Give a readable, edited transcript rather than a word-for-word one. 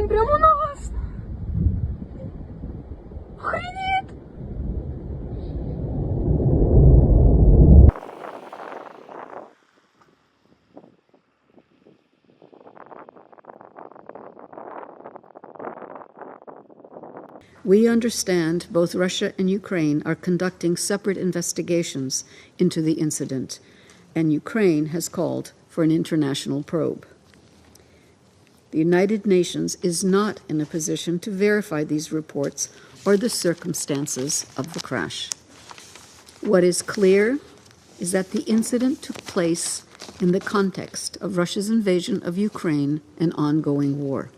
Він прямо на вас. Охренеть! We understand both Russia and Ukraine are conducting separate investigations into the incident, and Ukraine has called for an international probe. The United Nations is not in a position to verify these reports or the circumstances of the crash. What is clear is that the incident took place in the context of Russia's invasion of Ukraine and ongoing war.